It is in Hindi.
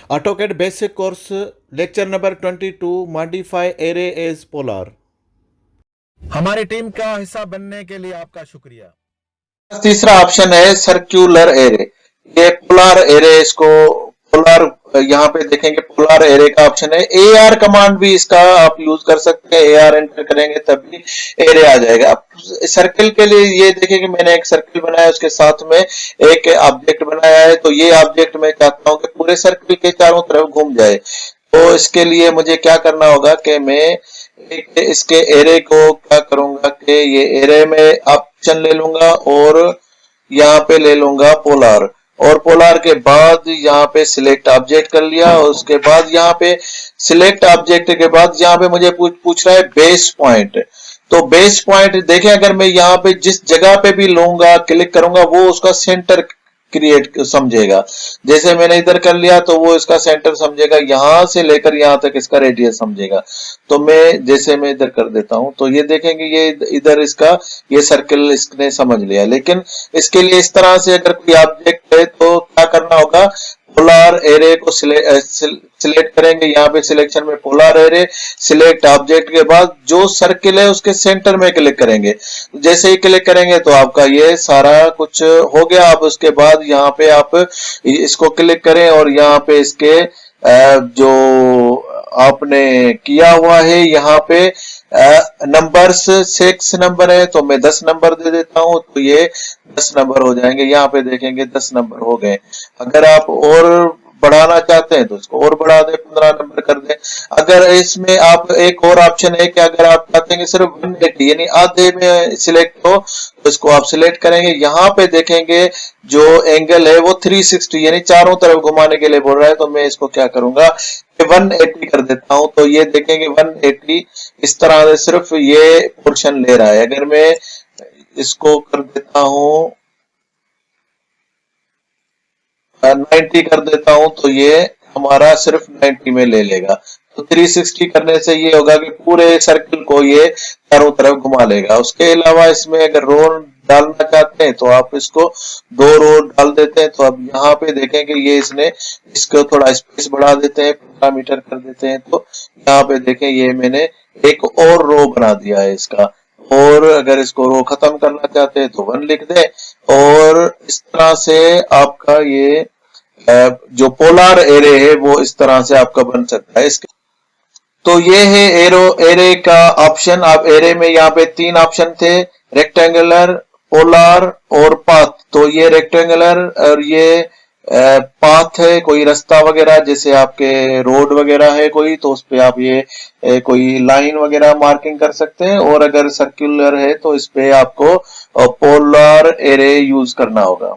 AutoCAD basic course lecture number 22 modify array as polar. हमारी टीम का हिस्सा बनने के लिए आपका शुक्रिया। तीसरा ऑप्शन है सर्क्यूलर एरे। ये पोलर एरे, इसको पोलर यहाँ पे देखेंगे पोलर एरे का ऑप्शन है। AR कमांड भी इसका आप यूज कर सकते हैं, AR एंटर करेंगे तभी एरे आ जाएगा। अब सर्कल के लिए ये देखेंगे मैंने एक सर्कल बनाया, उसके साथ में एक ऑब्जेक्ट बनाया है। तो ये ऑब्जेक्ट मैं चाहता हूं कि पूरे सर्कल के चारों तरफ घूम जाए। तो इसके लिए मुझे क्या करना होगा कि मैं एक इसके एरे को क्या करूंगा कि ये एरे में ऑप्शन ले लूंगा और यहाँ पे ले लूंगा पोलर, और पोलर के बाद यहाँ पे सिलेक्ट ऑब्जेक्ट कर लिया। और उसके बाद यहाँ पे सिलेक्ट ऑब्जेक्ट के बाद यहाँ पे मुझे पूछ रहा है बेस पॉइंट। तो बेस पॉइंट देखें, अगर मैं यहाँ पे जिस जगह पे भी लूंगा क्लिक करूंगा वो उसका सेंटर क्रिएट समझेगा। जैसे मैंने इधर कर लिया तो वो इसका सेंटर समझेगा, यहां से लेकर यहां तक इसका रेडियस समझेगा। तो मैं इधर कर देता हूं तो ये देखेंगे ये इधर इसका ये सर्कल इसने समझ लिया। लेकिन इसके लिए इस तरह से अगर कोई ऑब्जेक्ट है तो क्या करना होगा, पोलर एरे को सिलेक्ट करेंगे। यहाँ पे सिलेक्शन में पोलर एरे, सिलेक्ट ऑब्जेक्ट के बाद जो सर्किल है उसके सेंटर में क्लिक करेंगे। जैसे ही क्लिक करेंगे तो आपका ये सारा कुछ हो गया। अब उसके बाद यहाँ पे आप इसको क्लिक करें और यहाँ पे इसके जो आपने किया हुआ है यहाँ पे नंबर्स 6 नंबर है तो मैं 10 नंबर दे देता हूं, तो ये 10 नंबर हो जाएंगे। यहाँ पे देखेंगे 10 नंबर हो गए। अगर आप और बढ़ाना चाहते हैं तो इसको और बढ़ा दें, 15 नंबर कर दें। अगर इसमें आप एक और ऑप्शन है कि अगर आप चाहते हैं सिर्फ 180 यानी आधे में सिलेक्ट हो तो इसको आप सिलेक्ट करेंगे। यहाँ पे देखेंगे जो एंगल है वो 360 यानी चारों तरफ घुमाने के लिए बोल रहा है। तो मैं इसको क्या करूंगा 180 कर देता हूं। तो ये देखेंगे 180 इस तरह से सिर्फ ये पोर्शन ले रहा है। अगर मैं इसको कर देता हूं 90 कर देता हूं तो ये हमारा सिर्फ 90 में ले लेगा। तो 360 करने से ये होगा कि पूरे सर्कल को ये चारों तरफ घुमा लेगा। उसके अलावा इसमें अगर रो डालना चाहते हैं तो आप इसको 2 रो डाल देते हैं। तो अब यहाँ पे देखेंगे ये इसने इसको थोड़ा स्पेस बढ़ा देते हैं, 15 मीटर कर देते हैं। तो यहाँ पे देखें ये मैंने एक और रो बना दिया है इसका। और अगर इसको रो खत्म करना चाहते हैं तो 1 लिख दें। और इस तरह से आपका ये जो पोलर एरे है वो इस तरह से आपका बन सकता है। इसके तो ये है एरे का ऑप्शन। आप एरे में यहाँ पे 3 ऑप्शन थे, रेक्टेंगुलर, पोलर और पाथ। तो ये रेक्टेंगुलर और ये पाथ है, कोई रास्ता वगैरह जैसे आपके रोड वगैरह है कोई तो उस पे आप ये कोई लाइन वगैरह मार्किंग कर सकते हैं। और अगर सर्कुलर है तो इस पे आपको पोलर एरे यूज करना होगा।